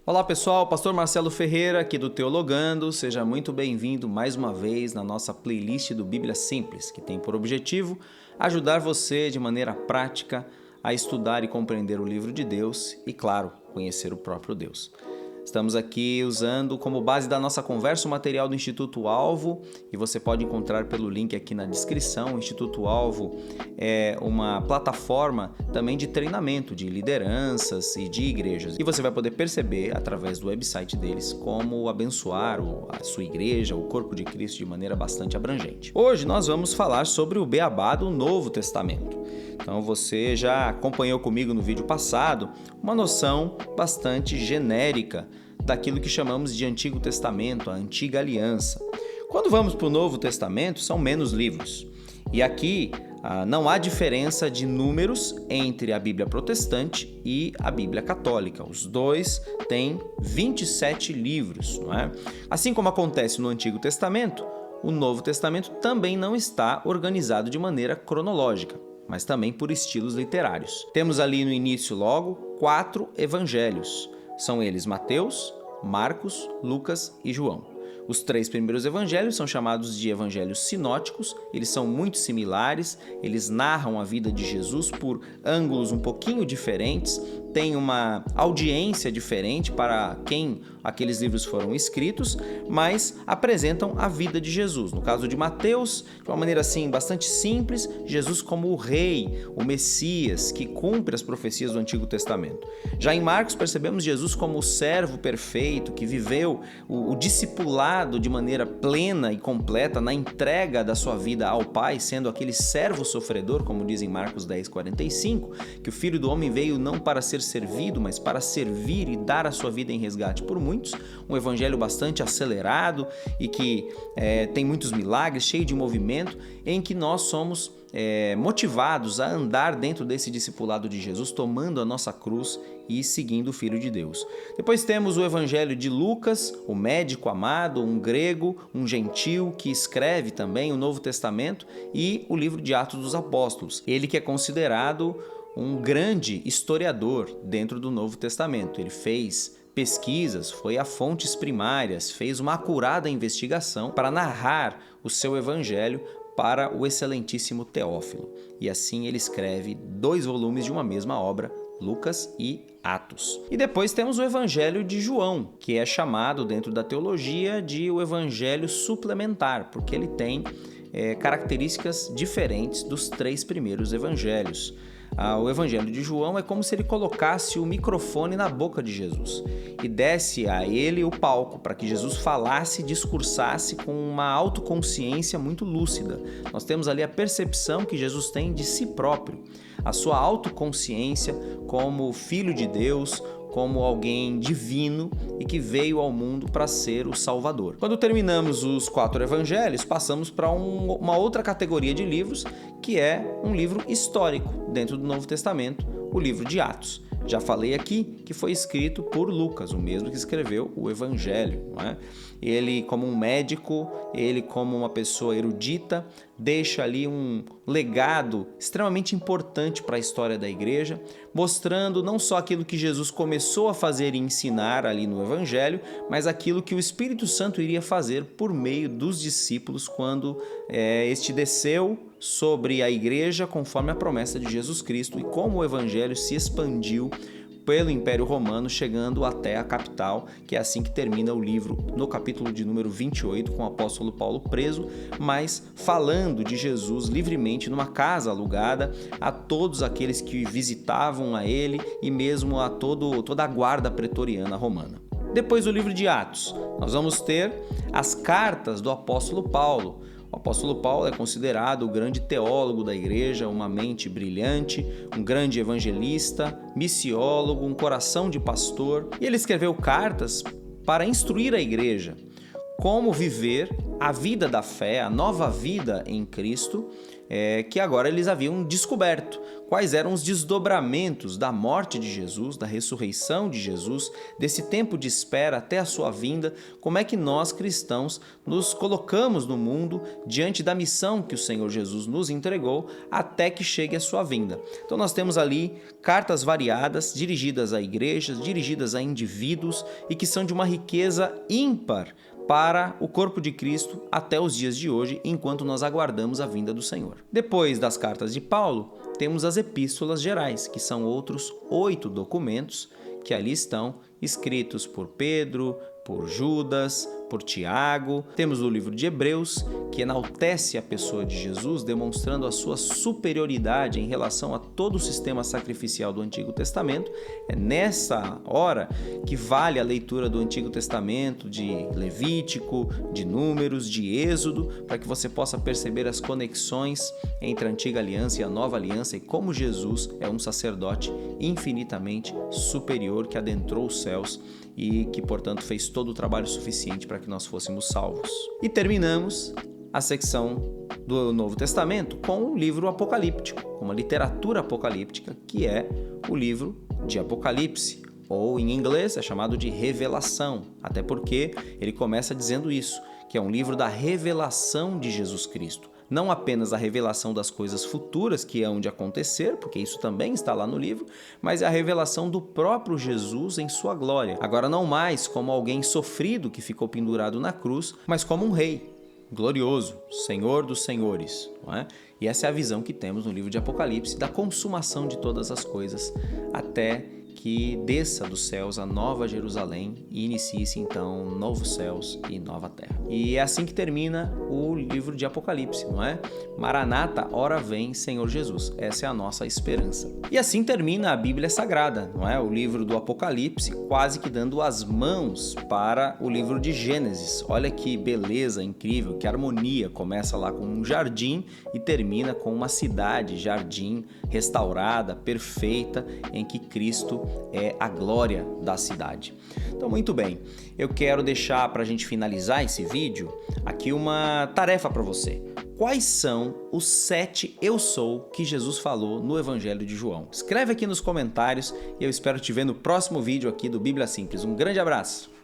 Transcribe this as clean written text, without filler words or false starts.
Olá pessoal, Pastor Marcelo Ferreira aqui do Teologando, seja muito bem-vindo mais uma vez na nossa playlist do Bíblia Simples, que tem por objetivo ajudar você de maneira prática a estudar e compreender o livro de Deus e, claro, conhecer o próprio Deus. Estamos aqui usando como base da nossa conversa o material do Instituto Alvo e você pode encontrar pelo link aqui na descrição. O Instituto Alvo é uma plataforma também de treinamento de lideranças e de igrejas. E você vai poder perceber através do website deles como abençoar a sua igreja, o corpo de Cristo de maneira bastante abrangente. Hoje nós vamos falar sobre o beabá do Novo Testamento. Então você já acompanhou comigo no vídeo passado uma noção bastante genérica daquilo que chamamos de Antigo Testamento, a Antiga Aliança. Quando vamos para o Novo Testamento, são menos livros. E aqui não há diferença de números entre a Bíblia protestante e a Bíblia católica. Os dois têm 27 livros, não é? Assim como acontece no Antigo Testamento, o Novo Testamento também não está organizado de maneira cronológica, mas também por estilos literários. Temos ali no início logo 4 evangelhos. São eles Mateus, Marcos, Lucas e João. Os 3 primeiros evangelhos são chamados de evangelhos sinóticos, eles são muito similares, eles narram a vida de Jesus por ângulos um pouquinho diferentes, tem uma audiência diferente para quem aqueles livros foram escritos, mas apresentam a vida de Jesus. No caso de Mateus, de uma maneira assim bastante simples, Jesus como o rei, o Messias, que cumpre as profecias do Antigo Testamento. Já em Marcos percebemos Jesus como o servo perfeito, que viveu o discipulado de maneira plena e completa na entrega da sua vida ao Pai, sendo aquele servo sofredor, como diz em Marcos 10:45, que o Filho do Homem veio não para ser servido, mas para servir e dar a sua vida em resgate por muitos. Um evangelho bastante acelerado e que tem muitos milagres, cheio de movimento, em que nós somos motivados a andar dentro desse discipulado de Jesus, tomando a nossa cruz e seguindo o Filho de Deus. Depois temos o evangelho de Lucas, o médico amado, um grego, um gentil, que escreve também o Novo Testamento, e o livro de Atos dos Apóstolos. Ele que é considerado um grande historiador dentro do Novo Testamento. Ele fez pesquisas, foi a fontes primárias, fez uma acurada investigação para narrar o seu evangelho para o excelentíssimo Teófilo. E assim ele escreve 2 volumes de uma mesma obra, Lucas e Atos. E depois temos o Evangelho de João, que é chamado dentro da teologia de o Evangelho suplementar, porque ele tem características diferentes dos 3 primeiros evangelhos. O Evangelho de João é como se ele colocasse o microfone na boca de Jesus e desse a ele o palco para que Jesus falasse e discursasse com uma autoconsciência muito lúcida. Nós temos ali a percepção que Jesus tem de si próprio, a sua autoconsciência como Filho de Deus, como alguém divino e que veio ao mundo para ser o Salvador. Quando terminamos os 4 evangelhos, passamos para uma outra categoria de livros, que é um livro histórico dentro do Novo Testamento, o livro de Atos. Já falei aqui que foi escrito por Lucas, o mesmo que escreveu o Evangelho, não é? Ele, como um médico, ele, como uma pessoa erudita, deixa ali um legado extremamente importante para a história da igreja, mostrando não só aquilo que Jesus começou a fazer e ensinar ali no Evangelho, mas aquilo que o Espírito Santo iria fazer por meio dos discípulos quando este desceu sobre a igreja conforme a promessa de Jesus Cristo e como o Evangelho se expandiu pelo Império Romano, chegando até a capital, que é assim que termina o livro, no capítulo de número 28, com o apóstolo Paulo preso, mas falando de Jesus livremente numa casa alugada a todos aqueles que visitavam a ele e mesmo a toda a guarda pretoriana romana. Depois do livro de Atos, nós vamos ter as cartas do apóstolo Paulo. O apóstolo Paulo é considerado o grande teólogo da igreja, uma mente brilhante, um grande evangelista, missiólogo, um coração de pastor. E ele escreveu cartas para instruir a igreja como viver a vida da fé, a nova vida em Cristo, que agora eles haviam descoberto, quais eram os desdobramentos da morte de Jesus, da ressurreição de Jesus, desse tempo de espera até a sua vinda, como é que nós cristãos nos colocamos no mundo diante da missão que o Senhor Jesus nos entregou até que chegue a sua vinda. Então nós temos ali cartas variadas, dirigidas a igrejas, dirigidas a indivíduos e que são de uma riqueza ímpar para o corpo de Cristo até os dias de hoje, enquanto nós aguardamos a vinda do Senhor. Depois das cartas de Paulo, temos as epístolas gerais, que são outros 8 documentos que ali estão escritos por Pedro, por Judas, por Tiago. Temos o livro de Hebreus, que enaltece a pessoa de Jesus, demonstrando a sua superioridade em relação a todo o sistema sacrificial do Antigo Testamento. É nessa hora que vale a leitura do Antigo Testamento, de Levítico, de Números, de Êxodo, para que você possa perceber as conexões entre a Antiga Aliança e a Nova Aliança e como Jesus é um sacerdote infinitamente superior que adentrou os céus e que, portanto, fez todo o trabalho suficiente para que nós fôssemos salvos. E terminamos a secção do Novo Testamento com o livro apocalíptico, uma literatura apocalíptica, que é o livro de Apocalipse, ou em inglês é chamado de Revelação, até porque ele começa dizendo isso, que é um livro da revelação de Jesus Cristo. Não apenas a revelação das coisas futuras que hão de acontecer, porque isso também está lá no livro, mas é a revelação do próprio Jesus em sua glória. Agora não mais como alguém sofrido que ficou pendurado na cruz, mas como um rei glorioso, Senhor dos senhores, não é? E essa é a visão que temos no livro de Apocalipse, da consumação de todas as coisas, até que desça dos céus a nova Jerusalém e inicie-se então novos céus e nova terra. E é assim que termina o livro de Apocalipse, não é? Maranata, ora vem, Senhor Jesus. Essa é a nossa esperança. E assim termina a Bíblia Sagrada, não é? O livro do Apocalipse, quase que dando as mãos para o livro de Gênesis. Olha que beleza incrível, que harmonia. Começa lá com um jardim e termina com uma cidade, jardim, restaurada, perfeita, em que Cristo é a glória da cidade. Então, muito bem, eu quero deixar para a gente finalizar esse vídeo aqui uma tarefa para você. Quais são os 7 eu sou que Jesus falou no Evangelho de João? Escreve aqui nos comentários e eu espero te ver no próximo vídeo aqui do Bíblia Simples. Um grande abraço!